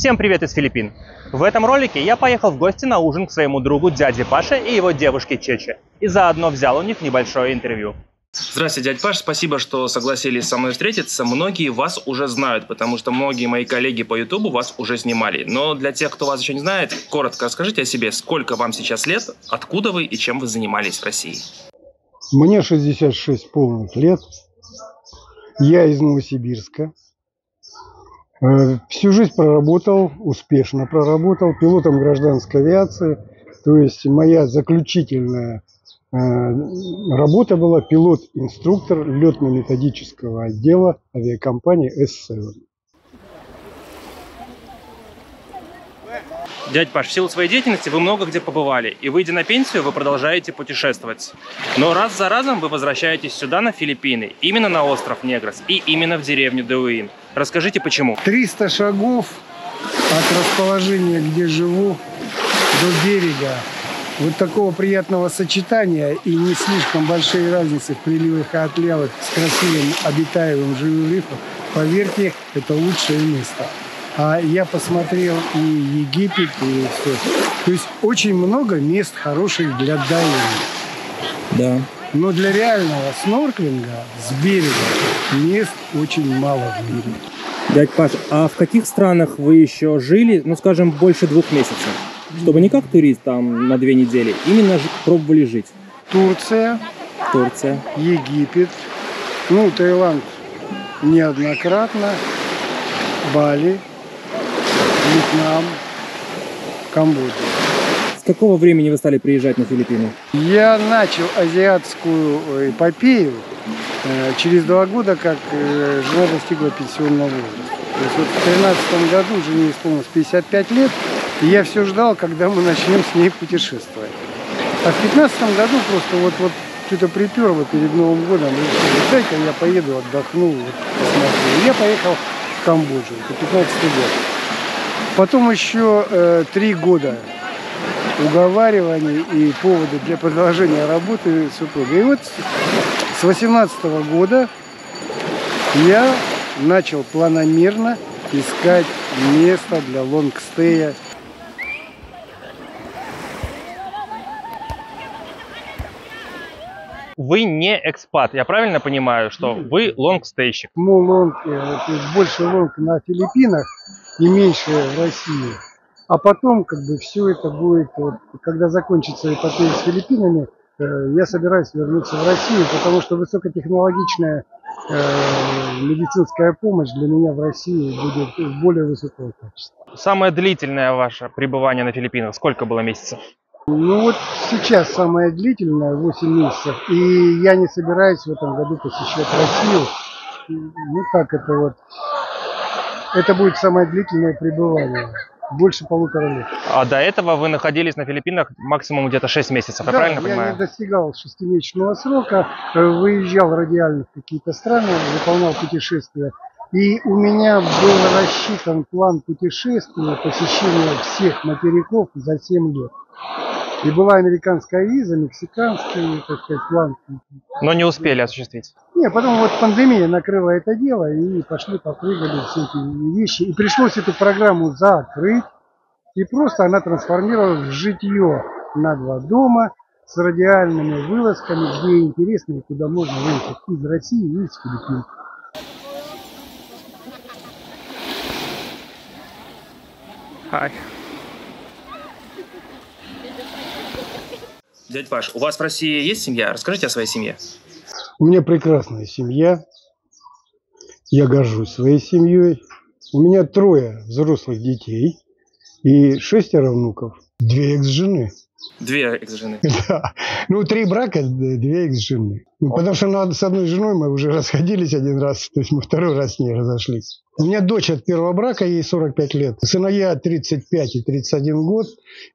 Всем привет из Филиппин! В этом ролике я поехал в гости на ужин к своему другу дяде Паше и его девушке Чече. И заодно взял у них небольшое интервью. Здравствуйте, дядь Паш, спасибо, что согласились со мной встретиться. Многие вас уже знают, потому что многие мои коллеги по Ютубу вас уже снимали. Но для тех, кто вас еще не знает, коротко расскажите о себе, сколько вам сейчас лет, откуда вы и чем вы занимались в России. Мне 66 полных лет. Я из Новосибирска. Всю жизнь проработал, успешно проработал пилотом гражданской авиации. То есть моя заключительная работа была пилот-инструктор летно-методического отдела авиакомпании S7. Дядь Паш, в силу своей деятельности вы много где побывали, и выйдя на пенсию, вы продолжаете путешествовать. Но раз за разом вы возвращаетесь сюда, на Филиппины, именно на остров Негрос и именно в деревню Деуин. Расскажите, почему? 300 шагов от расположения, где живу, до берега. Вот такого приятного сочетания и не слишком большие разницы в приливах и отливах с красивым обитаемым живым рифом, поверьте, это лучшее место. А я посмотрел и Египет, и все. То есть очень много мест хороших для дайвинга. Да. Но для реального снорклинга с берега мест очень мало в мире. Дядь Паш, а в каких странах вы еще жили, ну скажем, больше 2 месяцев? Чтобы не как турист там на 2 недели, именно пробовали жить. Турция, Египет, Таиланд неоднократно, Бали, Вьетнам, Камбоджа. С какого времени вы стали приезжать на Филиппины? Я начал азиатскую эпопею через 2 года, как жена достигла пенсионного возраста. То есть вот в 2013 году жене исполнилось 55 лет, и я все ждал, когда мы начнем с ней путешествовать. А в 2015 году просто вот что-то приперло перед Новым годом, решили, дай-ка я поеду, отдохну, посмотрю. И я поехал в Камбоджу, это 15 год. Потом еще 3 года уговариваний и поводы для продолжения работы супруга. И вот с 2018 года я начал планомерно искать место для лонгстея. Вы не экспат, я правильно понимаю, что вы лонгстейщик? Лонг, то есть больше лонг на Филиппинах и меньше в России. А потом, все это будет, когда закончится эпопея с Филиппинами, я собираюсь вернуться в Россию, потому что высокотехнологичная медицинская помощь для меня в России будет более высокого качества. Самое длительное ваше пребывание на Филиппинах, сколько было месяцев? Сейчас самое длительное 8 месяцев, и я не собираюсь в этом году посещать Россию. Это будет самое длительное пребывание. Больше 1,5 лет. А до этого вы находились на Филиппинах максимум где-то 6 месяцев, я правильно понимаю? Я не достигал 6-месячного срока, выезжал радиально в какие-то страны, выполнял путешествия. И у меня был рассчитан план путешествия, посещения всех материков за 7 лет. И была американская виза, мексиканский, план. Но не успели осуществить. Потом пандемия накрыла это дело, и попрыгали все эти вещи. И пришлось эту программу закрыть. И просто она трансформировалась в житье на 2 дома с радиальными вылазками, где интересно и куда можно выехать из России и из Филиппин. Hi. Дядь Паш, у вас в России есть семья? Расскажите о своей семье. У меня прекрасная семья. Я горжусь своей семьей. У меня 3 взрослых детей и 6 внуков. 2 экс-жены. 2 экс-жены. Да. 3 брака, 2 экс-жены. Потому что с одной женой мы уже расходились 1 раз, то есть мы 2-й раз с ней разошлись. У меня дочь от 1-го брака, ей 45 лет. Сыновья 35 и 31 год.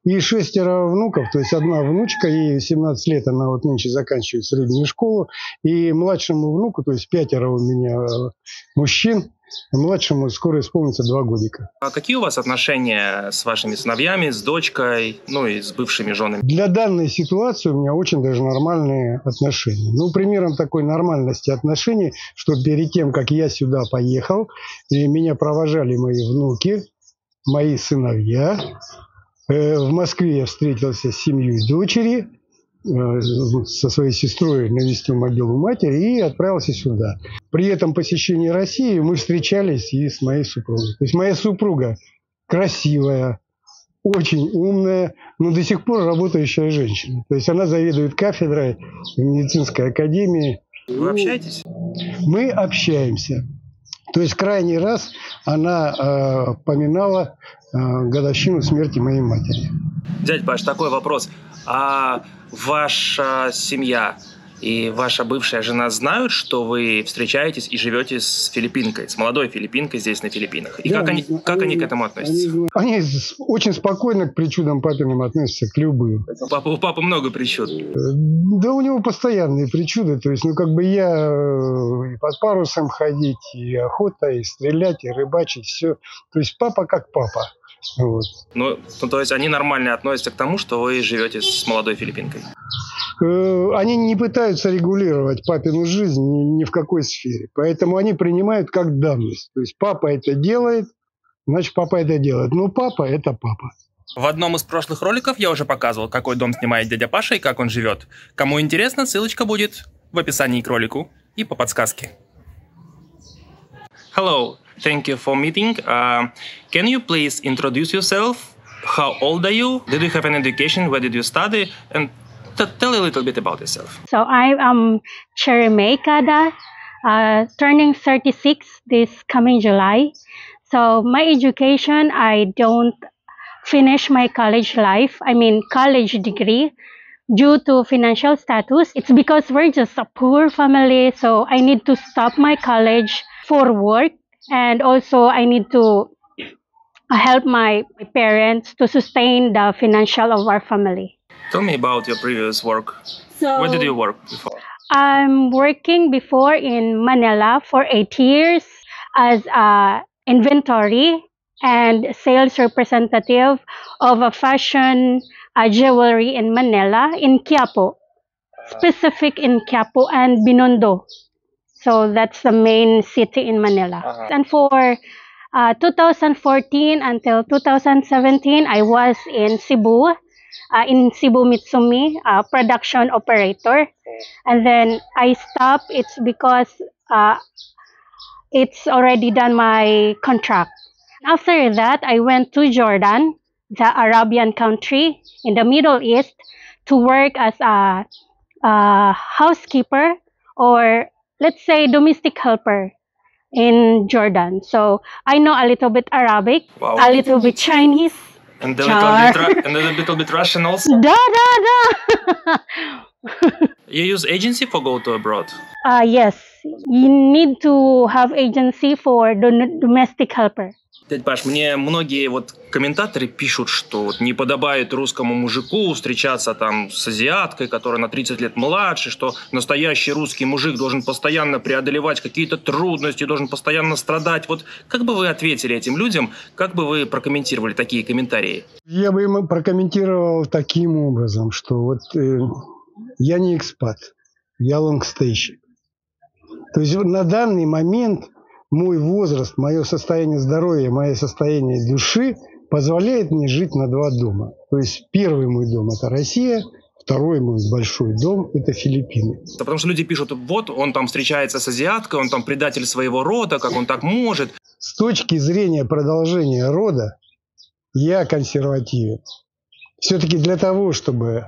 И 6 внуков, то есть 1 внучка, ей 17 лет, она нынче заканчивает среднюю школу. И младшему внуку, то есть 5 у меня мужчин, младшему скоро исполнится 2 годика. А какие у вас отношения с вашими сыновьями, с дочкой, и с бывшими женами? Для данной ситуации у меня очень даже нормальные отношения. Примером такой нормальности отношений, что перед тем, как я сюда поехал, меня провожали мои внуки мои сыновья. В Москве я встретился с семьей дочери, со своей сестрой навестил могилу матери и отправился сюда. При этом посещении России мы встречались и с моей супругой. То есть моя супруга красивая, очень умная, но до сих пор работающая женщина. То есть она заведует кафедрой в медицинской академии. Вы общаетесь? Мы общаемся. То есть крайний раз она поминала годовщину смерти моей матери. Дядь Паш, такой вопрос. А ваша семья и ваша бывшая жена знают, что вы встречаетесь и живете с филиппинкой, с молодой филиппинкой здесь на Филиппинах? И Да, как они к этому относятся? Они очень спокойно к причудам папиным относятся, к любым. У папы много причуд. Да у него постоянные причуды. То есть, я и под парусом ходить, и охота, и стрелять, и рыбачить, все. То есть папа как папа. Вот. То есть они нормально относятся к тому, что вы живете с молодой филиппинкой? Они не пытаются регулировать папину жизнь ни в какой сфере. Поэтому они принимают как данность. То есть папа это делает, значит папа это делает. Но папа это папа. В одном из прошлых роликов я уже показывал, какой дом снимает дядя Паша и как он живет. Кому интересно, ссылочка будет в описании к ролику и по подсказке. Hello, thank you for meeting. Can you please introduce yourself? How old are you? Did you have an education? Where did you study? And tell a little bit about yourself. So I am Cherry May Kada, turning 36 this coming July. So my education, I don't finish my college life, college degree, due to financial status. It's because we're just a poor family, so I need to stop my college for work, and also I need to help my parents to sustain the financial of our family. Tell me about your previous work. So Where did you work before? I'm working before in Manila for 8 years as a inventory and sales representative of a fashion jewelry in Manila, in Quiapo, specific in Quiapo and Binondo. So that's the main city in Manila. And for 2014 until 2017, I was in Cebu Mitsumi, production operator. And then I stopped. It's because it's already done my contract. After that, I went to Jordan, the Arabian country in the Middle East, to work as a housekeeper, or let's say domestic helper in Jordan. So I know a little bit Arabic, Wow. a little bit Chinese. And a little bit Russian also? Da. You use agency for go to abroad? Yes, you need to have agency for domestic helper. Дядь Паш, мне многие комментаторы пишут, что не подобает русскому мужику встречаться там с азиаткой, которая на 30 лет младше, что настоящий русский мужик должен постоянно преодолевать какие-то трудности, должен постоянно страдать. Как бы вы ответили этим людям, как бы вы прокомментировали такие комментарии? Я бы ему прокомментировал таким образом, что я не экспат, я лонгстейщик. То есть на данный момент мой возраст, мое состояние здоровья, мое состояние души позволяет мне жить на два дома. То есть первый мой дом – это Россия, второй мой большой дом – это Филиппины. Потому что люди пишут, он там встречается с азиаткой, он там предатель своего рода, как он так может. С точки зрения продолжения рода я консервативен. Все-таки для того, чтобы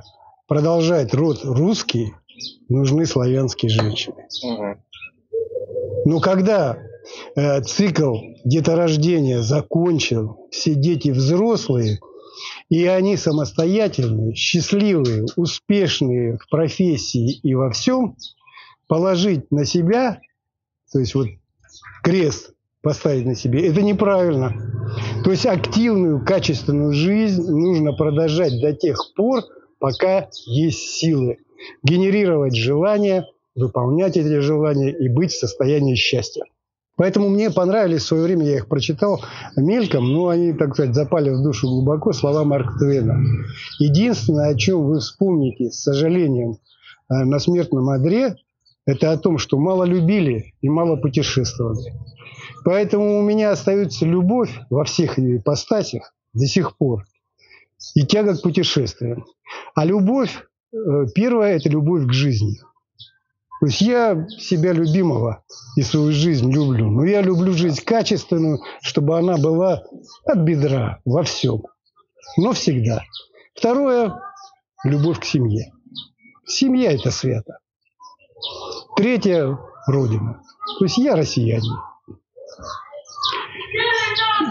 продолжать род русский, нужны славянские женщины. Но когда цикл деторождения закончен, все дети взрослые, и они самостоятельные, счастливые, успешные в профессии и во всем, положить на себя, то есть крест поставить на себе, это неправильно. То есть активную, качественную жизнь нужно продолжать до тех пор, пока есть силы. Генерировать желания, выполнять эти желания и быть в состоянии счастья. Поэтому мне понравились в свое время, я их прочитал мельком, но они, так сказать, запали в душу глубоко, слова Марка Твена. Единственное, о чем вы вспомните с сожалением на смертном одре, это о том, что мало любили и мало путешествовали. Поэтому у меня остается любовь во всех ее ипостасях до сих пор и тяга к путешествиям. А любовь, первая – это любовь к жизни. То есть я себя любимого и свою жизнь люблю. Но я люблю жизнь качественную, чтобы она была от бедра во всем. Но всегда. Второе – любовь к семье. Семья – это свято. Третье – Родина. То есть я россиянин.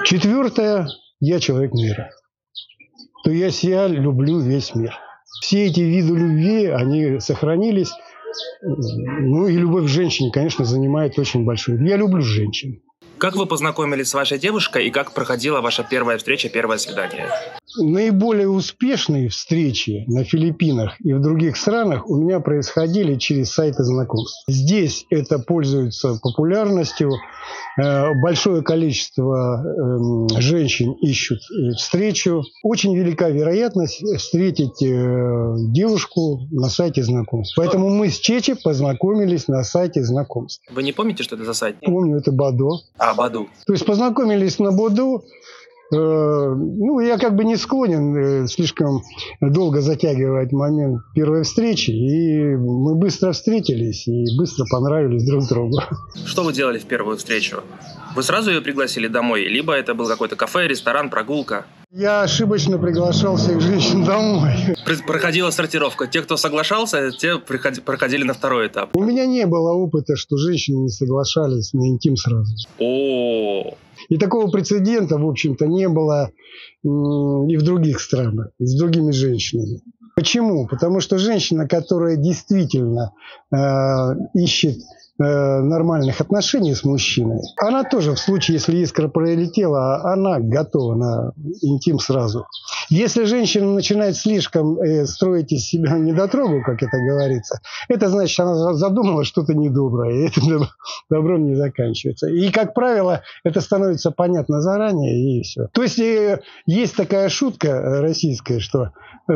Четвертое – я человек мира. То есть я люблю весь мир. Все эти виды любви, они сохранились. Ну и любовь к женщине, конечно, занимает очень большую. Я люблю женщин. Как вы познакомились с вашей девушкой и как проходила ваша первая встреча, первое свидание? Наиболее успешные встречи на Филиппинах и в других странах у меня происходили через сайты знакомств. Здесь это пользуется популярностью. Большое количество женщин ищут встречу. Очень велика вероятность встретить девушку на сайте знакомств. Поэтому мы с Чечи познакомились на сайте знакомств. Вы не помните, что это за сайт? Помню, это Бадо. Баду. То есть познакомились на Баду. Ну, я как бы не склонен слишком долго затягивать момент первой встречи. И мы быстро встретились и быстро понравились друг другу. Что вы делали в первую встречу? Вы сразу ее пригласили домой? Либо это был какой-то кафе, ресторан, прогулка? Я ошибочно приглашал всех женщин домой. Проходила сортировка. Те, кто соглашался, те проходили на второй этап. У меня не было опыта, что женщины не соглашались на интим сразу. О. И такого прецедента, в общем-то, не было и в других странах, и с другими женщинами. Почему? Потому что женщина, которая действительно ищет нормальных отношений с мужчиной, она тоже в случае, если искра пролетела, она готова на интим сразу. Если женщина начинает слишком строить из себя недотрогу, как это говорится, это значит, она задумала что-то недоброе, и это добром не заканчивается. И, как правило, это становится понятно заранее, и все. То есть есть такая шутка российская, что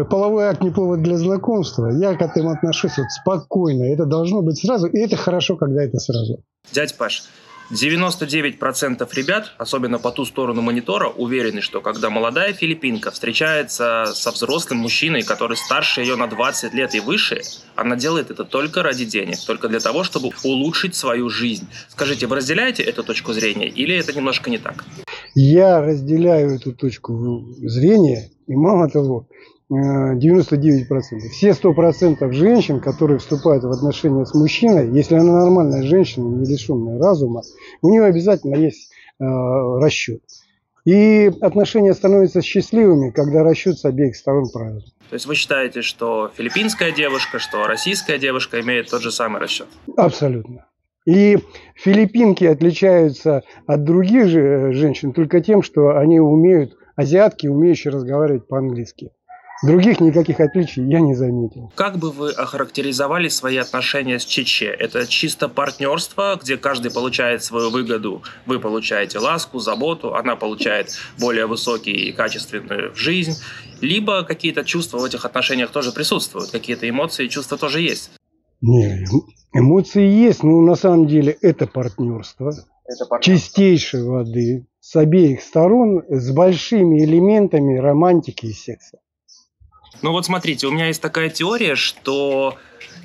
половой акт не повод для знакомства. Я к этому отношусь вот спокойно. Это должно быть сразу, и это хорошо, когда это сразу. Дядь Паш, 99% ребят, особенно по ту сторону монитора, уверены, что когда молодая филиппинка встречается со взрослым мужчиной, который старше ее на 20 лет и выше, она делает это только ради денег, только для того, чтобы улучшить свою жизнь. Скажите, вы разделяете эту точку зрения или это немножко не так? Я разделяю эту точку зрения, и мало того, 99%. Все 100% женщин, которые вступают в отношения с мужчиной, если она нормальная женщина, не лишенная разума, у нее обязательно есть расчет. И отношения становятся счастливыми, когда расчет с обеих сторон правильный. То есть вы считаете, что филиппинская девушка, что российская девушка имеет тот же самый расчет? Абсолютно. И филиппинки отличаются от других же женщин только тем, что они умеют, азиатки, умеющие разговаривать по-английски. Других никаких отличий я не заметил. Как бы вы охарактеризовали свои отношения с Чече? Это чисто партнерство, где каждый получает свою выгоду. Вы получаете ласку, заботу, она получает более высокий и качественную жизнь. Либо какие-то чувства в этих отношениях тоже присутствуют, какие-то эмоции и чувства тоже есть? Не, эмоции есть, но на самом деле это партнерство. Чистейшей воды, с обеих сторон, с большими элементами романтики и секса. Ну вот смотрите, у меня есть такая теория, что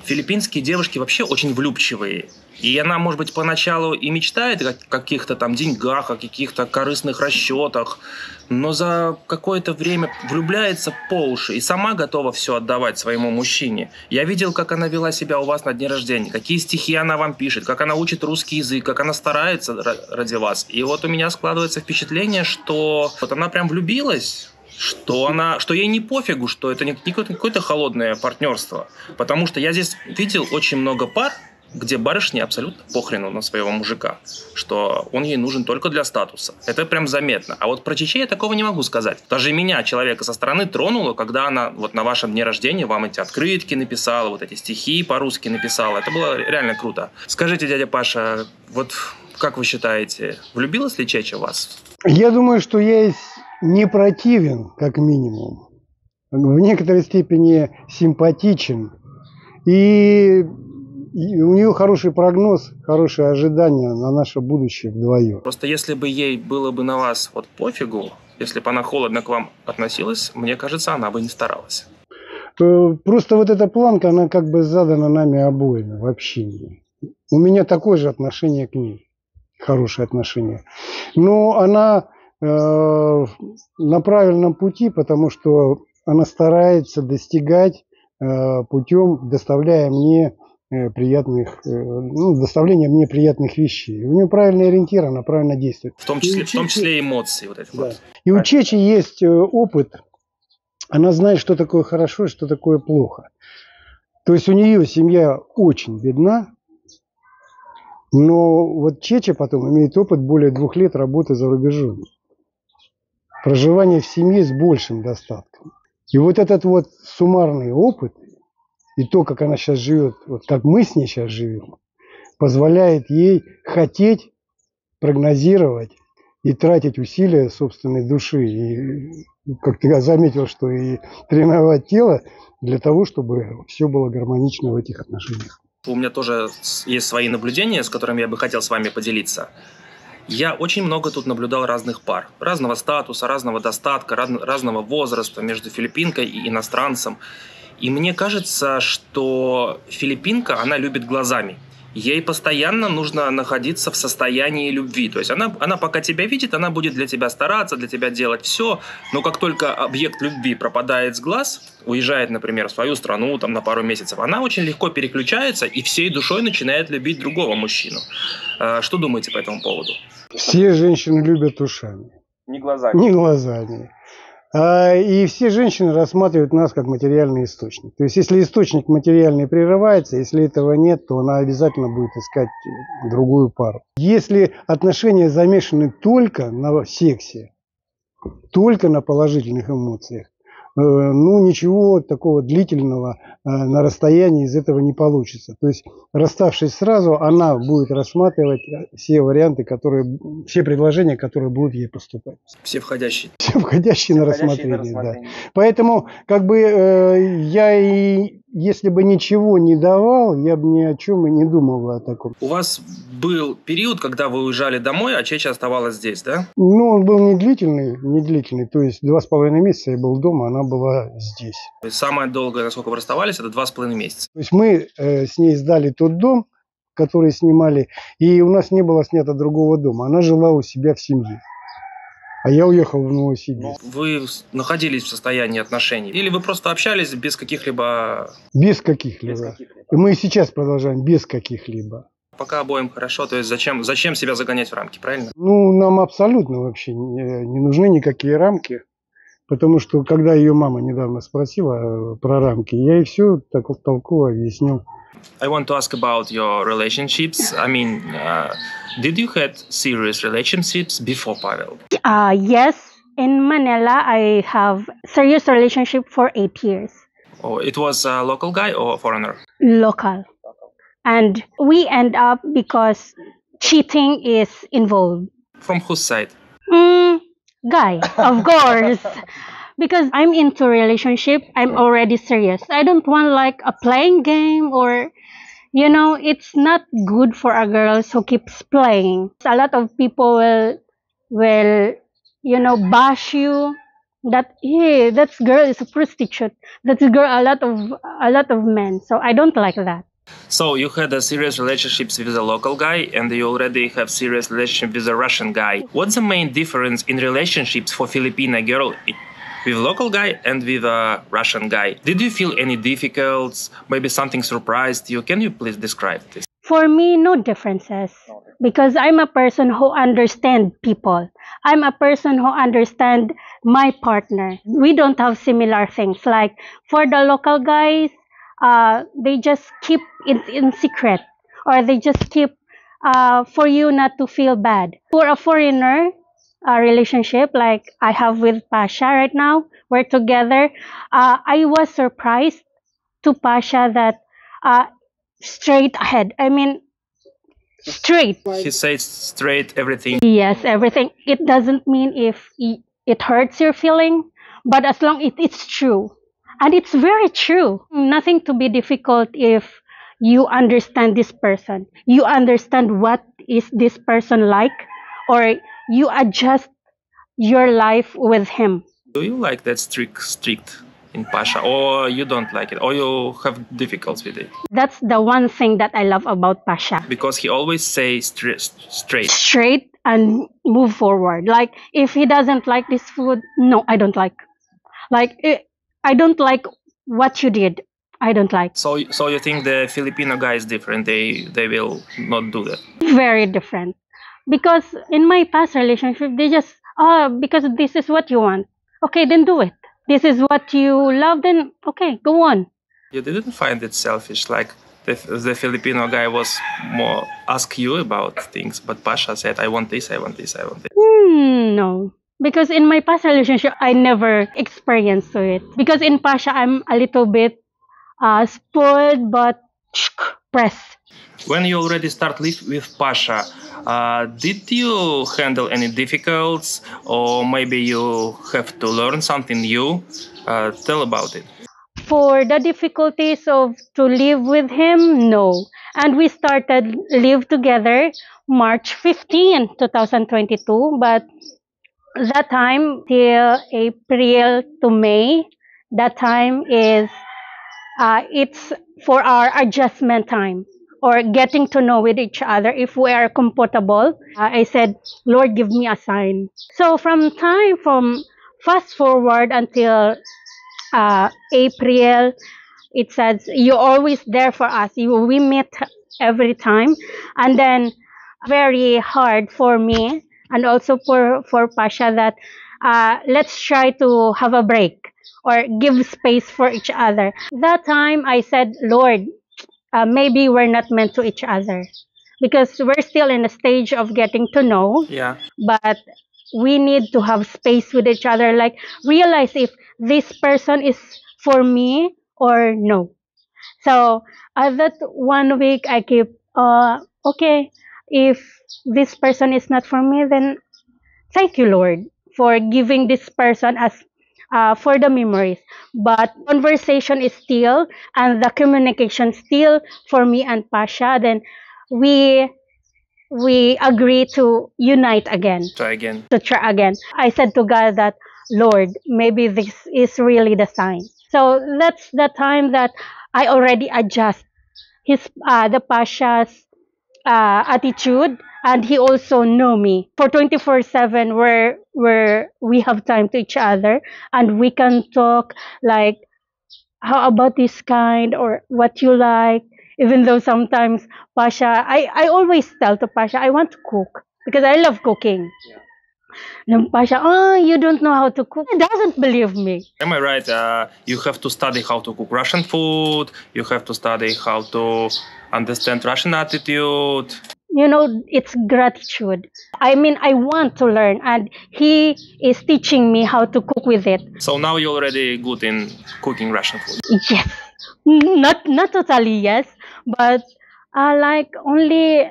филиппинские девушки вообще очень влюбчивые. И она, может быть, поначалу и мечтает о каких-то там деньгах, о каких-то корыстных расчетах, но за какое-то время влюбляется по уши и сама готова все отдавать своему мужчине. Я видел, как она вела себя у вас на дне рождения, какие стихи она вам пишет, как она учит русский язык, как она старается ради вас. И вот у меня складывается впечатление, что вот она прям влюбилась, что ей не пофигу, что это не какое-то холодное партнерство. Потому что я здесь видел очень много пар, где барышне абсолютно похрену на своего мужика, что он ей нужен только для статуса. Это прям заметно. А вот про Чече я такого не могу сказать. Даже меня, человека со стороны, тронуло, когда она вот на вашем дне рождения вам эти открытки написала, вот эти стихи по-русски написала. Это было реально круто. Скажите, дядя Паша, вот как вы считаете, влюбилась ли Чече в вас? Я думаю, что я не противен, как минимум. В некоторой степени симпатичен. И и у нее хороший прогноз, хорошее ожидание на наше будущее вдвоем. Просто если бы ей было бы на вас вот пофигу, если бы она холодно к вам относилась, мне кажется, она бы не старалась. Просто вот эта планка, она как бы задана нами обоими в общении. У меня такое же отношение к ней, хорошее отношение. Но она на правильном пути, потому что она старается достигать путем, доставляя мне доставления мне приятных вещей. У нее правильный ориентир, она правильно действует. В том числе эмоции вот эти Да. вот. И у Чечи есть опыт. Она знает, что такое хорошо и что такое плохо. То есть у нее семья очень бедна, но вот Чеча потом имеет опыт более 2 лет работы за рубежом. Проживание в семье с большим достатком. И вот этот вот суммарный опыт, и то, как она сейчас живет, вот как мы с ней сейчас живем, позволяет ей хотеть, прогнозировать и тратить усилия собственной души. И, как ты заметил, что и тренировать тело для того, чтобы все было гармонично в этих отношениях. У меня тоже есть свои наблюдения, с которыми я бы хотел с вами поделиться. Я очень много тут наблюдал разных пар. Разного статуса, разного достатка, разного возраста между филиппинкой и иностранцем. И мне кажется, что филиппинка, она любит глазами. Ей постоянно нужно находиться в состоянии любви. То есть она пока тебя видит, она будет для тебя стараться, для тебя делать все. Но как только объект любви пропадает с глаз, уезжает, например, в свою страну там, на пару месяцев, она очень легко переключается и всей душой начинает любить другого мужчину. Что думаете по этому поводу? Все женщины любят ушами. Не глазами. Не глазами. И все женщины рассматривают нас как материальный источник. То есть, если источник материальный прерывается, если этого нет, то она обязательно будет искать другую пару. Если отношения замешаны только на сексе, только на положительных эмоциях, ничего такого длительного на расстоянии из этого не получится. То есть, расставшись сразу, она будет рассматривать все варианты, все предложения, которые будут ей поступать. Все входящие. Все входящие на рассмотрение, да. Поэтому, если бы ничего не давал, я бы ни о чем и не думал о таком. У вас был период, когда вы уезжали домой, а Чеча оставалась здесь, да? Он был не длительный, то есть 2,5 месяца я был дома, она была здесь. То есть самое долгое, насколько вы расставались, это 2,5 месяца. То есть мы с ней сдали тот дом, который снимали, и у нас не было снято другого дома. Она жила у себя в семье. А я уехал в Новосибирск. Вы находились в состоянии отношений? Или вы просто общались без каких-либо... Без каких-либо. И мы и сейчас продолжаем без каких-либо. Пока обоим хорошо, то есть зачем себя загонять в рамки, правильно? Нам абсолютно вообще не нужны никакие рамки. Потому что, когда ее мама недавно спросила про рамки, я ей все так толково объяснил. I want to ask about your relationships. I mean, did you had serious relationships before Pavel? Yes, in Manila, I have serious relationship for 8 years. Oh, it was a local guy or a foreigner? Local. And we end up because cheating is involved. From whose side? Guy, of course. Because I'm into relationship, I'm already serious. I don't want like a playing game or, it's not good for a girl who keeps playing. A lot of people will bash you that, hey, that girl is a prostitute. That girl, a lot of men. So I don't like that. So you had a serious relationships with a local guy and you already have serious relationship with a Russian guy. What's the main difference in relationships for Filipina girl with local guy and with a Russian guy? Did you feel any difficulties? Maybe something surprised you? Can you please describe this? For me, no differences. Because I'm a person who understands people. I'm a person who understands my partner. We don't have similar things. Like for the local guys, they just keep it in secret, or they just keep for you not to feel bad. For a foreigner relationship like I have with Pasha right now, we're together. I was surprised to Pasha that straight ahead. I mean, straight. He says straight everything. Yes, everything. It doesn't mean if it hurts your feeling, but as long as it's true. And it's very true. Nothing to be difficult if you understand this person. You understand what is this person like, or you adjust your life with him. Do you like that strict in Pasha, or you don't like it, or you have difficulties with it? That's the one thing that I love about Pasha. Because he always says straight. Straight and move forward. Like if he doesn't like this food, no, I don't like. I don't like what you did. I don't like. So you think the Filipino guy is different? They will not do that. Very different. Because in my past relationship, they just, because this is what you want. Okay, then do it. This is what you love, then okay, go on. You didn't find it selfish, like the Filipino guy was more ask you about things, but Pasha said, I want this, I want this, I want this. No. Because in my past relationship, I never experienced it. Because in Pasha, I'm a little bit spoiled, but pressed. When you already start live with Pasha, did you handle any difficulties, or maybe you have to learn something new? Tell about it. For the difficulties of to live with him, no. And we started live together March 15, 2022. But that time till April to May, that time is it's for our adjustment time or getting to know with each other if we are comfortable. I said, Lord, give me a sign. So from fast forward until April, it says you're always there for us. We meet every time, and then very hard for me and also for Pasha that let's try to have a break or give space for each other. That time I said, Lord, maybe we're not meant to each other because we're still in the stage of getting to know. Yeah. But we need to have space with each other, like realize if this person is for me or no. So that 1 week I keep okay, if this person is not for me, then thank you, Lord, for giving this person as for the memories. But conversation is still and the communication still for me and Pasha. Then we agree to unite again. Try again. To try again. I said to God that, Lord, maybe this is really the sign. So that's the time that I already adjust the Pasha's attitude, and he also know me for 24/7, where we have time to each other and we can talk like, how about this kind, or what you like. Even though sometimes Pasha, I always tell to Pasha, I want to cook because I love cooking. And Pasha, oh, you don't know how to cook. He doesn't believe me. Am I right? You have to study how to cook Russian food. You have to study how to understand Russian attitude. You know, it's gratitude. I mean, I want to learn, and he is teaching me how to cook with it. So now you're already good in cooking Russian food. Yes, not totally yes, but like only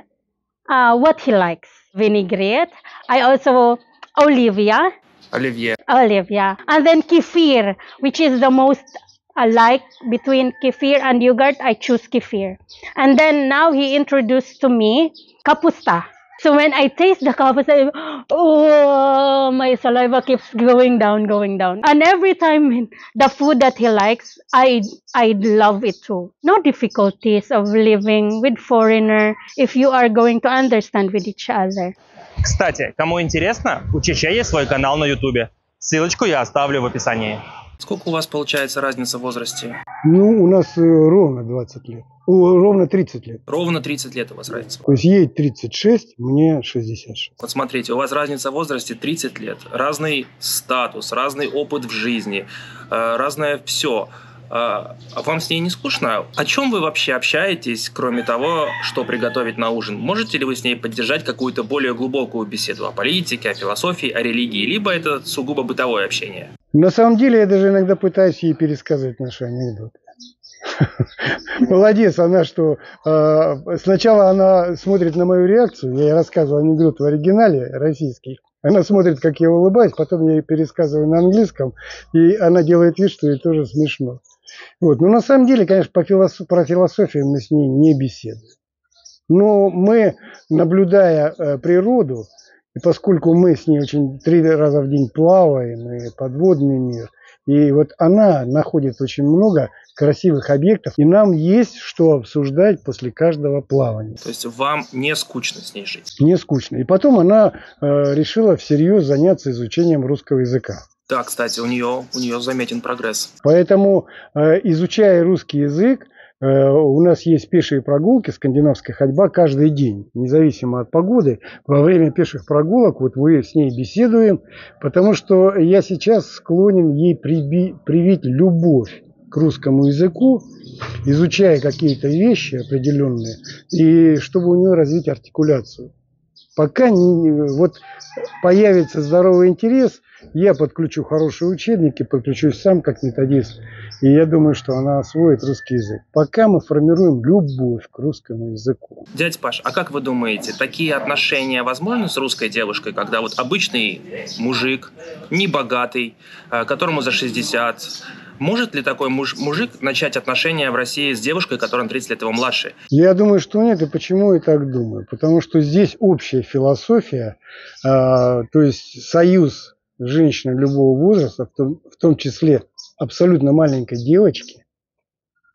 what he likes. Vinaigrette. I also Olivia, Olivier. and then kefir, which is the most like between kefir and yogurt. I choose kefir, and then now he introduced to me kapusta. So when I taste the kapusta, oh, my saliva keeps going down. And every time the food that he likes, I love it too. No difficulties of living with foreigner if you are going to understand with each other. Кстати, кому интересно, у Чече есть свой канал на Ютубе. Ссылочку я оставлю в описании. Сколько у вас получается разница в возрасте? Ну, у нас ровно 20 лет. Ровно 30 лет. Ровно 30 лет у вас разница. То есть ей 36, мне 66. Вот смотрите, у вас разница в возрасте 30 лет. Разный статус, разный опыт в жизни, разное все. А вам с ней не скучно? О чем вы вообще общаетесь, кроме того, что приготовить на ужин? Можете ли вы с ней поддержать какую-то более глубокую беседу о политике, о философии, о религии? Либо это сугубо бытовое общение? На самом деле, я даже иногда пытаюсь ей пересказывать наши анекдоты. Молодец, она что... Сначала она смотрит на мою реакцию, я ей рассказываю анекдот в оригинале российский. Она смотрит, как я улыбаюсь, потом я ей пересказываю на английском, и она делает вид, что ей тоже смешно. Вот. Но на самом деле, конечно, про философию мы с ней не беседуем. Но мы, наблюдая природу, и поскольку мы с ней 3 раза в день плаваем, и подводный мир, и вот она находит очень много красивых объектов, и нам есть что обсуждать после каждого плавания. То есть вам не скучно с ней жить? Не скучно. И потом она решила всерьез заняться изучением русского языка. Да, кстати, у нее заметен прогресс. Поэтому, изучая русский язык, у нас есть пешие прогулки, скандинавская ходьба каждый день, независимо от погоды. Во время пеших прогулок вот мы с ней беседуем, потому что я сейчас склонен ей привить любовь к русскому языку, изучая какие-то вещи определенные, и чтобы у нее развить артикуляцию. Пока вот появится здоровый интерес, я подключу хорошие учебники, подключусь сам как методист, и я думаю, что она освоит русский язык. Пока мы формируем любовь к русскому языку. Дядя Паш, а как вы думаете, такие отношения возможны с русской девушкой, когда вот обычный мужик, небогатый, которому за 60, может ли такой мужик начать отношения в России с девушкой, которая на 30 лет его младше? Я думаю, что нет. И почему я так думаю? Потому что здесь общая философия, то есть союз женщины любого возраста, в том числе абсолютно маленькой девочки,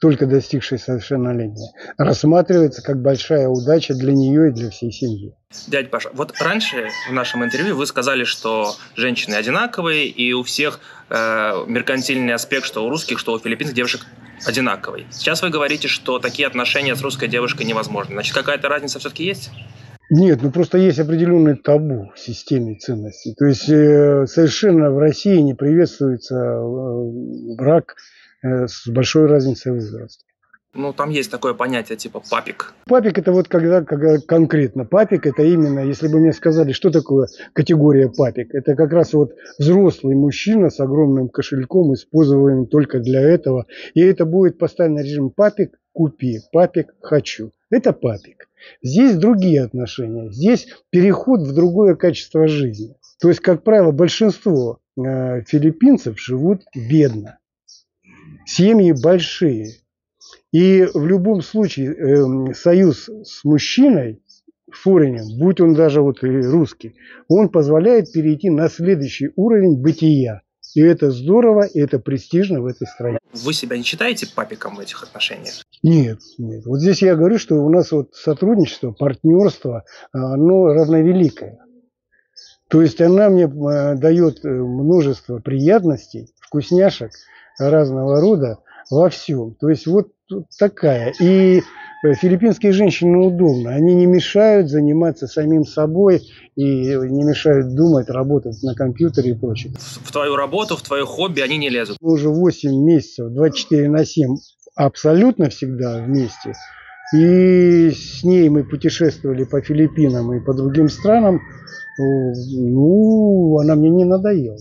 только достигшей совершеннолетия, рассматривается как большая удача для нее и для всей семьи. Дядя Паша, вот раньше в нашем интервью вы сказали, что женщины одинаковые, и у всех меркантильный аспект, что у русских, что у филиппинских девушек одинаковый. Сейчас вы говорите, что такие отношения с русской девушкой невозможны. Значит, какая-то разница все-таки есть? Нет, ну просто есть определенный табу в системе ценностей. То есть совершенно в России не приветствуется брак с большой разницей возраста. Ну, там есть такое понятие, типа папик. Папик – это вот когда конкретно. Папик – это именно, если бы мне сказали, что такое категория папик, это как раз вот взрослый мужчина с огромным кошельком, используемым только для этого. И это будет постоянный режим папик – купи, папик – хочу. Это папик. Здесь другие отношения. Здесь переход в другое качество жизни. То есть, как правило, большинство филиппинцев живут бедно. Семьи большие. И в любом случае союз с мужчиной, форинем, будь он даже вот и русский, он позволяет перейти на следующий уровень бытия. И это здорово, и это престижно в этой стране. Вы себя не считаете папиком в этих отношениях? Нет, нет. Вот здесь я говорю, что у нас вот сотрудничество, партнерство, оно равновеликое. То есть она мне дает множество приятностей, вкусняшек разного рода во всем. То есть вот такая. И филиппинские женщины удобно. Они не мешают заниматься самим собой и не мешают думать, работать на компьютере и прочее. В твою работу, в твое хобби они не лезут? Мы уже 8 месяцев, 24/7 абсолютно всегда вместе. И с ней мы путешествовали по Филиппинам и по другим странам. Ну, она мне не надоела.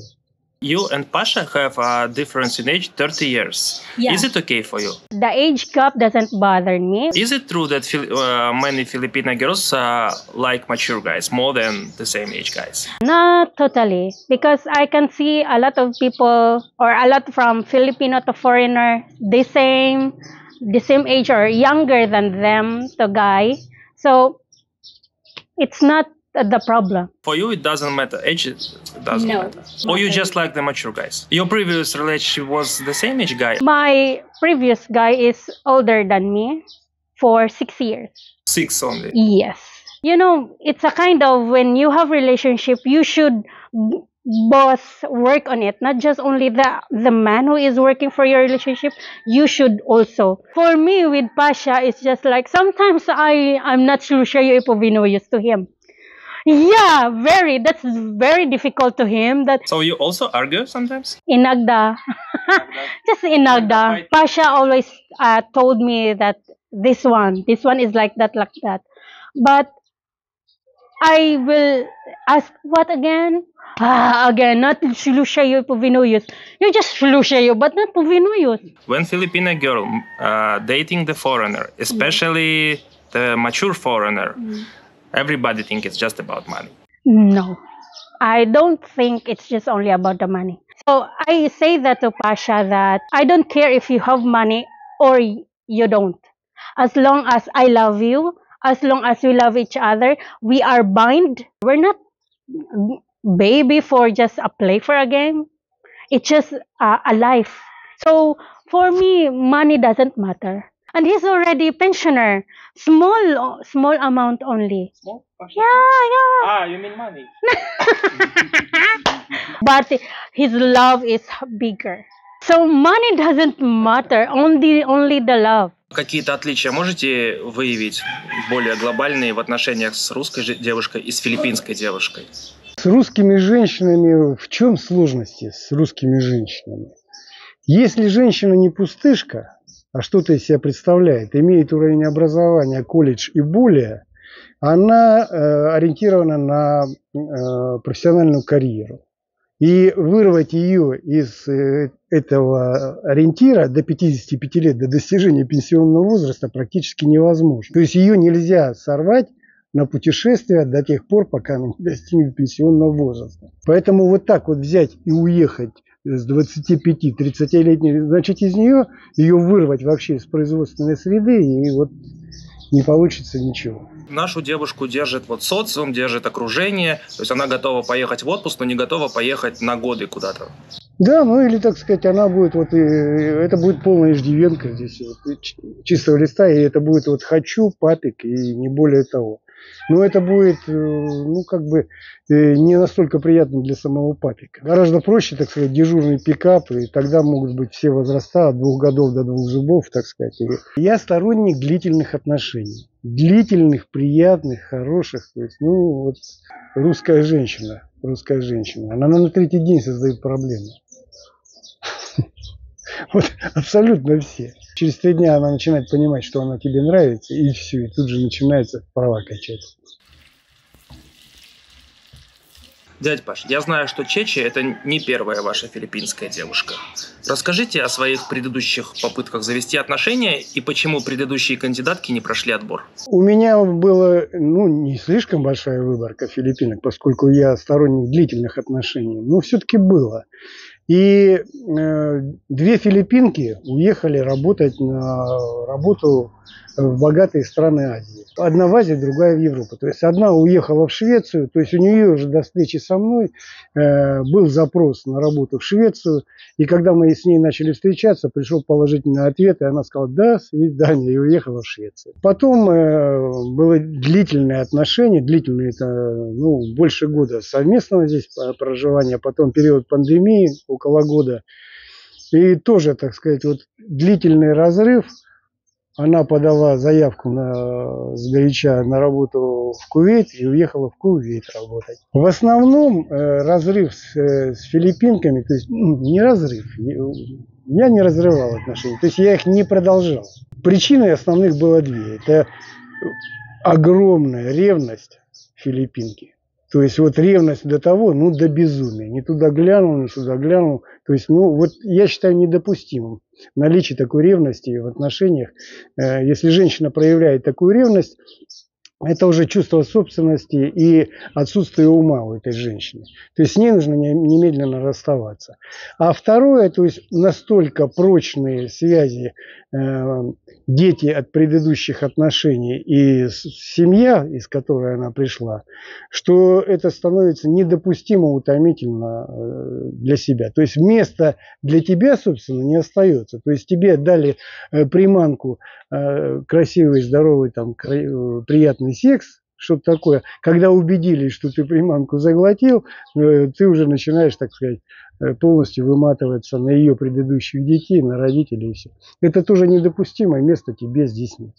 You and Pasha have a difference in age 30 years. Yeah. Is it okay for you? The age gap doesn't bother me. Is it true that many Filipino girls like mature guys more than the same age guys? Not totally, because I can see a lot of people, or a lot from Filipino to foreigner, the same age or younger than them to guy. So it's not the problem. For you, it doesn't matter. Age doesn't matter. Or you just like the mature guys? Your previous relationship was the same age guy? My previous guy is older than me for 6 years. 6 only? Yes. You know, it's a kind of, when you have relationship, you should both work on it. Not just only the man who is working for your relationship, you should also. For me, with Pasha, it's just like, sometimes I'm not sure if Pinoyos to him. Yeah, that's very difficult to him. So you also argue sometimes? Inagda. Just inagda. Pasha always told me that this one is like that. But I will ask, what again? Again, not Shilushayo Pinoyos. You're just Shilushayo, but not Pinoyos. When Filipino girl dating the foreigner, especially the mature foreigner, everybody think it's just about money. No, I don't think it's just only about the money. So I say that to Pasha that I don't care if you have money or you don't. As long as I love you, as long as we love each other, we are bind. We're not baby for just a play for a game. It's just a life. So for me, money doesn't matter. And he's already pensioner. Small amount only. Small? Yeah. Ah, you mean money? But his love is bigger. So money doesn't matter. Only the love. Какие-то отличия можете выявить более глобальные в отношениях с русской девушкой и с филиппинской девушкой? С русскими женщинами в чем сложности с русскими женщинами? Если женщина не пустышка, а что-то из себя представляет, имеет уровень образования, колледж и более, она ориентирована на профессиональную карьеру. И вырвать ее из этого ориентира до 55 лет, до достижения пенсионного возраста практически невозможно. То есть ее нельзя сорвать на путешествие до тех пор, пока она не достигнет пенсионного возраста. Поэтому вот так вот взять и уехать с 25-30-летней, значит, из нее ее вырвать вообще из производственной среды, и вот не получится ничего. Нашу девушку держит вот социум, держит окружение, то есть она готова поехать в отпуск, но не готова поехать на годы куда-то. Да, ну или, так сказать, она будет, вот, это будет полная иждивенка здесь, вот, чистого листа, и это будет вот «хочу, папик», и не более того. Но это будет, ну, как бы, не настолько приятно для самого папика. Гораздо проще, так сказать, дежурный пикап, и тогда могут быть все возраста от 2 годов до 2 зубов, так сказать. Я сторонник длительных отношений. Длительных, приятных, хороших. То есть, ну, вот русская женщина, она на 3-й день создает проблемы. Вот абсолютно все. Через 3 дня она начинает понимать, что она тебе нравится, и все, и тут же начинается права качать. Дядь Паш, я знаю, что Чечи – это не первая ваша филиппинская девушка. Расскажите о своих предыдущих попытках завести отношения и почему предыдущие кандидатки не прошли отбор. У меня была, ну, не слишком большая выборка филиппинок, поскольку я сторонник длительных отношений, но все-таки было. И 2 филиппинки уехали работать на работу в богатые страны Азии. Одна в Азии, другая в Европу. То есть одна уехала в Швецию, то есть у нее уже до встречи со мной был запрос на работу в Швецию. И когда мы с ней начали встречаться, пришел положительный ответ, и она сказала «до свидания», и уехала в Швецию. Потом было длительное отношение, это, ну, больше года совместного здесь проживания, потом период пандемии, около года. И тоже, так сказать, вот длительный разрыв. Она подала заявку сгоряча на работу в Кувейт и уехала в Кувейт работать. В основном разрыв с филиппинками, то есть не разрыв, я не разрывал отношения, то есть я их не продолжал. Причиной основных было 2. Это огромная ревность филиппинки. То есть вот ревность до того, ну, до безумия. Не туда глянул, не сюда глянул. То есть, ну, вот я считаю недопустимым наличие такой ревности в отношениях. Если женщина проявляет такую ревность, это уже чувство собственности и отсутствие ума у этой женщины. То есть с ней нужно немедленно расставаться. А второе, то есть настолько прочные связи, дети от предыдущих отношений и семья, из которой она пришла, что это становится недопустимо утомительно для себя. То есть места для тебя, собственно, не остается. То есть тебе дали приманку, красивый, здоровый, там, приятный секс, что-то такое. Когда убедились, что ты приманку заглотил, ты уже начинаешь, так сказать, полностью выматываться на ее предыдущих детей, на родителей и все. Это тоже недопустимо, и места тебе здесь нет.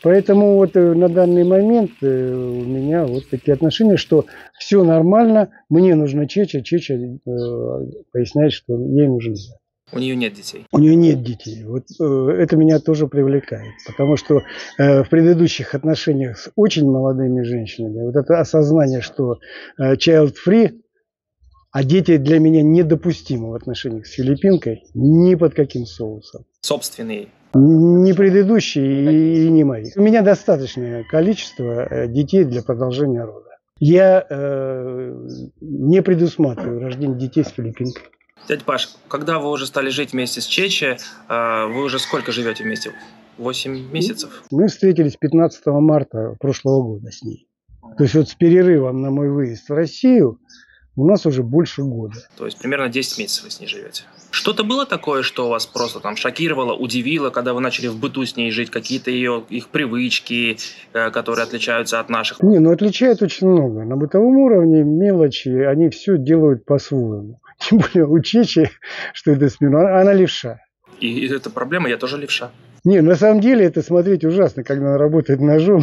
Поэтому вот на данный момент у меня вот такие отношения, что все нормально, мне нужна Чеча поясняет, что ей нужен я. У нее нет детей. У нее нет детей. Вот это меня тоже привлекает. Потому что в предыдущих отношениях с очень молодыми женщинами вот это осознание, что child-free, а дети для меня недопустимы в отношениях с филиппинкой ни под каким соусом. Собственные. Не предыдущие и не мои. У меня достаточное количество детей для продолжения рода. Я не предусматриваю рождение детей с филиппинкой. Дядь Паш, когда вы уже стали жить вместе с Чече, вы уже сколько живете вместе? 8 месяцев? Мы встретились 15 марта прошлого года с ней. То есть вот с перерывом на мой выезд в Россию у нас уже больше года. То есть примерно 10 месяцев вы с ней живете. Что-то было такое, что вас просто там шокировало, удивило, когда вы начали в быту с ней жить? Какие-то их привычки, которые отличаются от наших? Не, ну отличает очень много. На бытовом уровне мелочи, они все делают по-своему. Тем более у Чечи, что это смешно, она левша. И это проблема, я тоже левша. Не, на самом деле это смотреть ужасно, когда она работает ножом.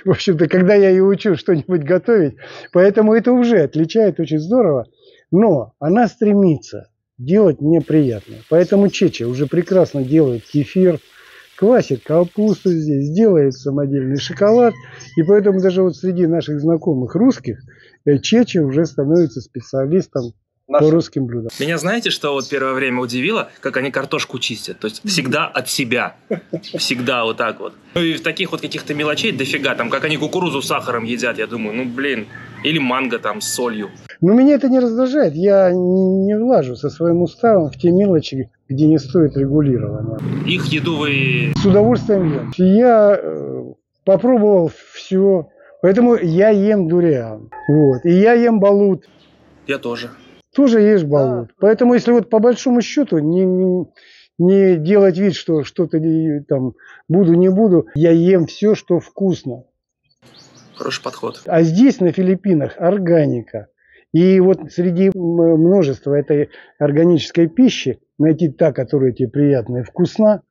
В общем-то, когда я ее учу что-нибудь готовить, поэтому это уже отличает очень здорово. Но она стремится делать мне приятно. Поэтому Чеча уже прекрасно делает кефир, квасит капусту здесь, делает самодельный шоколад. И поэтому даже вот среди наших знакомых русских Чеча уже становится специалистом по русским блюдам. Меня знаете, что вот первое время удивило? Как они картошку чистят. То есть всегда от себя. Всегда вот так вот. Ну и в таких вот каких-то мелочей дофига. Там, как они кукурузу с сахаром едят, я думаю, ну блин. Или манго там с солью. Но меня это не раздражает. Я не влажу со своим уставом в те мелочи, где не стоит регулирования. Их еду вы... С удовольствием ем. Я попробовал все. Поэтому я ем дуриан. Вот. И я ем балут. Я тоже. Тоже ешь балут. Поэтому, если вот по большому счету не делать вид, что что-то там буду, не буду, я ем все, что вкусно. Хороший подход. А здесь, на Филиппинах, органика. И вот среди множества этой органической пищи найти та, которая тебе приятна и вкусна,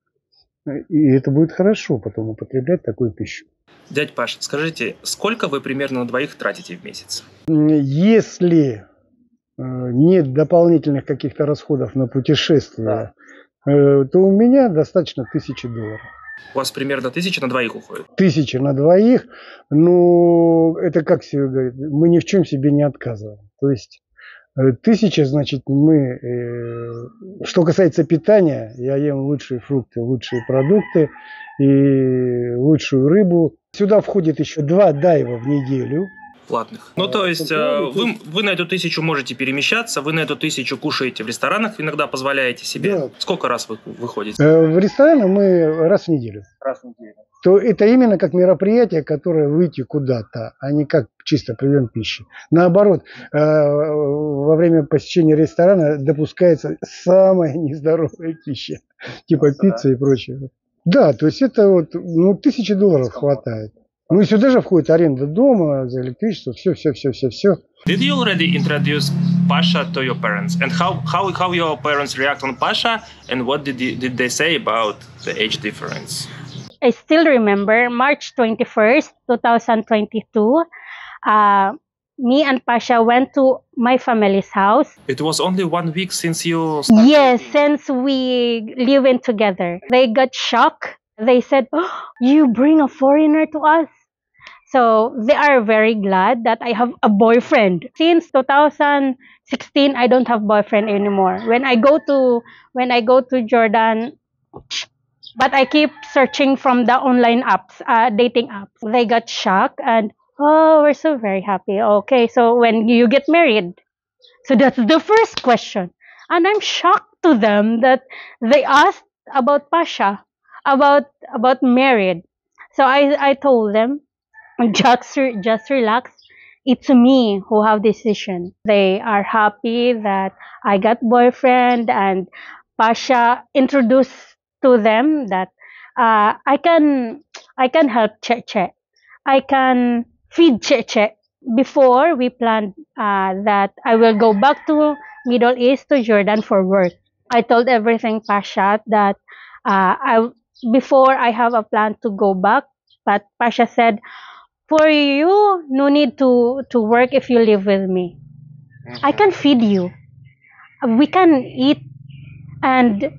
и это будет хорошо потом употреблять такую пищу. Дядь Паш, скажите, сколько вы примерно на двоих тратите в месяц? Если нет дополнительных каких-то расходов на путешествия, то у меня достаточно $1000. У вас примерно 1000 на двоих уходит? 1000 на двоих, но это как себе говорит, мы ни в чем себе не отказываем. То есть 1000, значит, что касается питания, я ем лучшие фрукты, лучшие продукты и лучшую рыбу. Сюда входит еще 2 дайва в неделю. Платных. Ну, то есть вы на эту 1000 можете перемещаться, вы на эту 1000 кушаете в ресторанах, иногда позволяете себе. Да. Сколько раз вы выходите? В рестораны мы раз в неделю. Раз в неделю. То это именно как мероприятие, которое выйти куда-то, а не как чисто прием пищи. Наоборот, во время посещения ресторана допускается самая нездоровая пища, типа пицца и прочее. Да, то есть это вот, ну, $1000 хватает. Ну и сюда же входит аренда дома, за электричество, все. Did you already introduce Pasha to your parents? And how your parents react on Pasha? And what did they say about the age difference? I still remember March 21st, 2022. Me and Pasha went to my family's house. It was only 1 week since you started? Yes, since we live in together. They got shocked. They said, "Oh, you bring a foreigner to us?" So they are very glad that I have a boyfriend. Since 2016, I don't have boyfriend anymore. When I go to Jordan, but I keep searching from the online apps, dating apps. They got shocked and, oh, we're so very happy. Okay, so when you get married? So that's the first question. And I'm shocked to them that they asked about Pasha, about married. So I told them, just relax. It's me who have decision. They are happy that I got boyfriend, and Pasha introduced to them that I can help Cheche. I can feed Cheche. Before we planned that I will go back to Middle East, to Jordan for work. I told everything Pasha that before I have a plan to go back, but Pasha said, for you, no need to work if you live with me. I can feed you. We can eat, and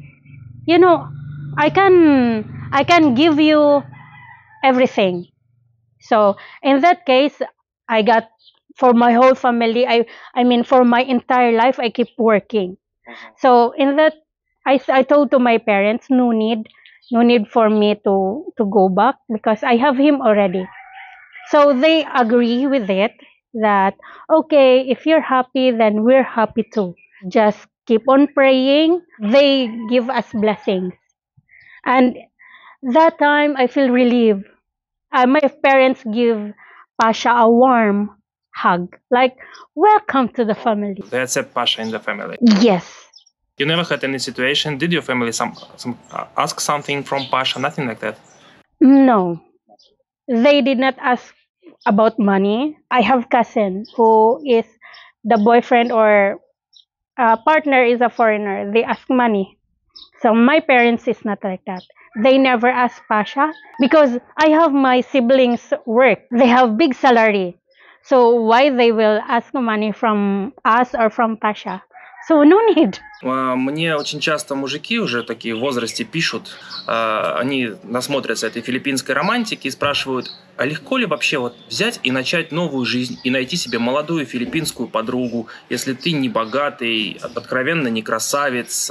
I can give you everything. So in that case, I got, for my whole family, I mean for my entire life, I keep working. So in that, I told to my parents, no need for me to go back because I have him already. So they agree with it that, okay, if you're happy, then we're happy too. Just keep on praying. They give us blessings. And that time, I feel relieved. My parents give Pasha a warm hug, like, welcome to the family. They accept Pasha in the family. Yes. You never had any situation? Did your family ask something from Pasha? Nothing like that? No. They did not ask about money. I have cousin who is the boyfriend or partner is a foreigner. They ask money. So my parents is not like that. They never ask Pasha because I have my siblings work. They have big salary. So why they will ask money from us or from Pasha? So no need. Мне очень часто мужики уже такие в возрасте пишут, они насмотрятся этой филиппинской романтики и спрашивают, а легко ли вообще вот взять и начать новую жизнь и найти себе молодую филиппинскую подругу, если ты не богатый, откровенно не красавец,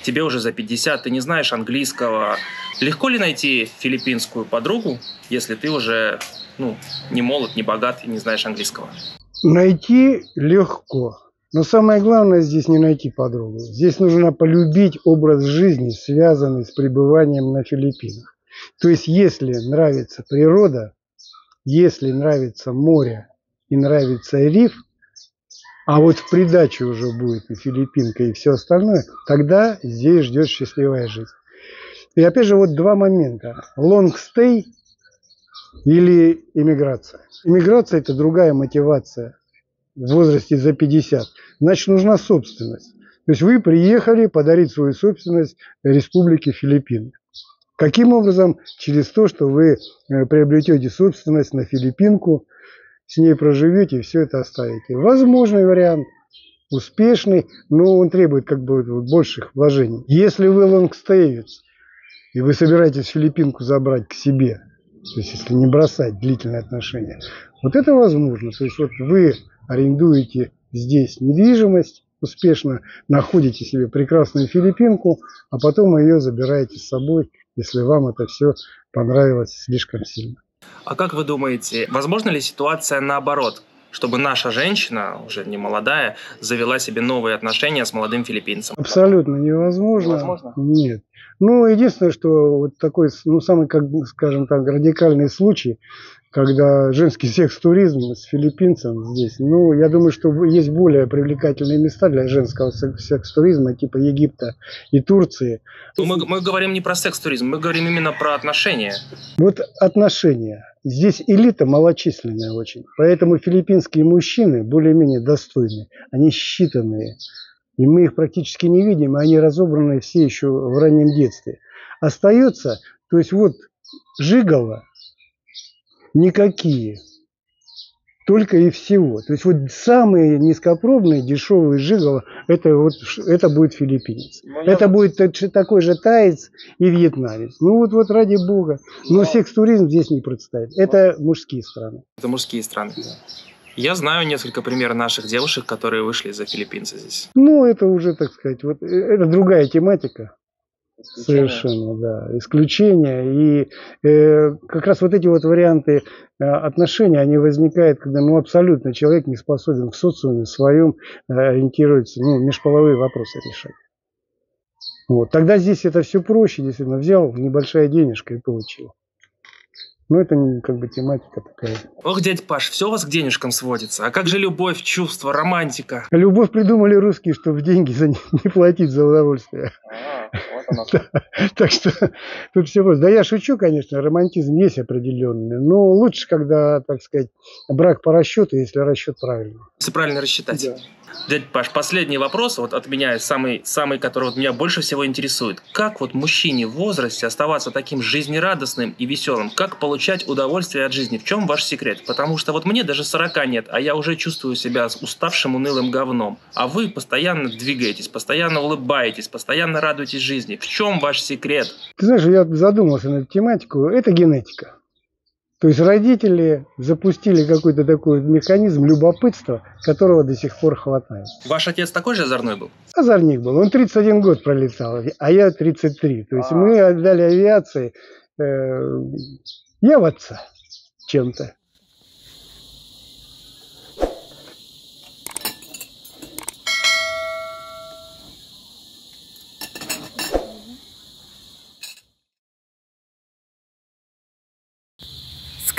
тебе уже за 50, ты не знаешь английского. Легко ли найти филиппинскую подругу, если ты уже не молод, не богат и не знаешь английского? Найти легко. Но самое главное здесь не найти подругу. Здесь нужно полюбить образ жизни, связанный с пребыванием на Филиппинах. То есть, если нравится природа, если нравится море и нравится риф, а вот в придачу уже будет и филиппинка, и все остальное, тогда здесь ждет счастливая жизнь. И опять же, вот два момента. Long stay или иммиграция. Иммиграция – это другая мотивация. В возрасте за 50, значит, нужна собственность. То есть вы приехали подарить свою собственность Республике Филиппины. Каким образом? Через то, что вы приобретете собственность на филиппинку, с ней проживете и все это оставите. Возможный вариант, успешный, но он требует как бы больших вложений. Если вы лонгстеевец, и вы собираетесь филиппинку забрать к себе, то есть если не бросать длительные отношения, вот это возможно. То есть вот вы арендуете здесь недвижимость, успешно находите себе прекрасную филиппинку, а потом ее забираете с собой, если вам это все понравилось слишком сильно. А как вы думаете, возможна ли ситуация наоборот, чтобы наша женщина, уже не молодая, завела себе новые отношения с молодым филиппинцем? Абсолютно невозможно. Невозможно? Нет. Единственное, что вот такой, самый, скажем так, радикальный случай, когда женский секс-туризм с филиппинцем здесь, я думаю, что есть более привлекательные места для женского секс-туризма, типа Египта и Турции. Мы говорим не про секс-туризм, мы говорим именно про отношения. Вот отношения. Здесь элита малочисленная очень, поэтому филиппинские мужчины более-менее достойные, они считанные. И мы их практически не видим, и они разобраны все еще в раннем детстве. Остается, то есть вот жиголо никакие, только и всего. То есть вот самые низкопробные, дешевые жиголо, это будет филиппинец. Это будет такой же таец и вьетнамец. Вот ради бога. Но секс-туризм здесь не представит. Это мужские страны. Это мужские страны. Я знаю несколько примеров наших девушек, которые вышли за филиппинца здесь. Это уже, так сказать, это другая тематика. Совершенно, да. Исключения. И как раз вот эти вот варианты отношений, они возникают, когда абсолютно человек не способен в социуме своем ориентироваться, межполовые вопросы решать. Тогда здесь это все проще, действительно. Взял небольшая денежка и получил. Это как бы тематика такая. Ох, дядь Паш, все у вас к денежкам сводится. А как же любовь, чувство, романтика? Любовь придумали русские, чтобы деньги не платить за удовольствие. Так что тут все просто. Да я шучу, конечно, романтизм есть определенный. Но лучше, когда, так сказать, брак по расчету, если расчет правильный. Если правильно рассчитать. Да. Дядь Паш, последний вопрос от меня, самый, который меня больше всего интересует. Как мужчине в возрасте оставаться таким жизнерадостным и веселым? Как получать удовольствие от жизни? В чем ваш секрет? Потому что мне даже 40 нет, а я уже чувствую себя уставшим, унылым говном. А вы постоянно двигаетесь, постоянно улыбаетесь, постоянно радуетесь жизни. В чем ваш секрет? Ты знаешь, я задумался над тематику. Это генетика. То есть родители запустили какой-то такой механизм любопытства, которого до сих пор хватает. Ваш отец такой же озорной был? Озорник был. Он 31 год пролетал, а я 33. То есть мы отдали авиации. Я в отца чем-то.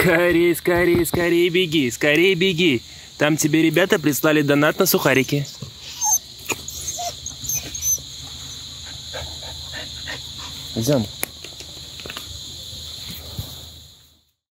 Скорей, скорей, скорей беги, скорей беги. Там тебе ребята прислали донат на сухарики. Идем.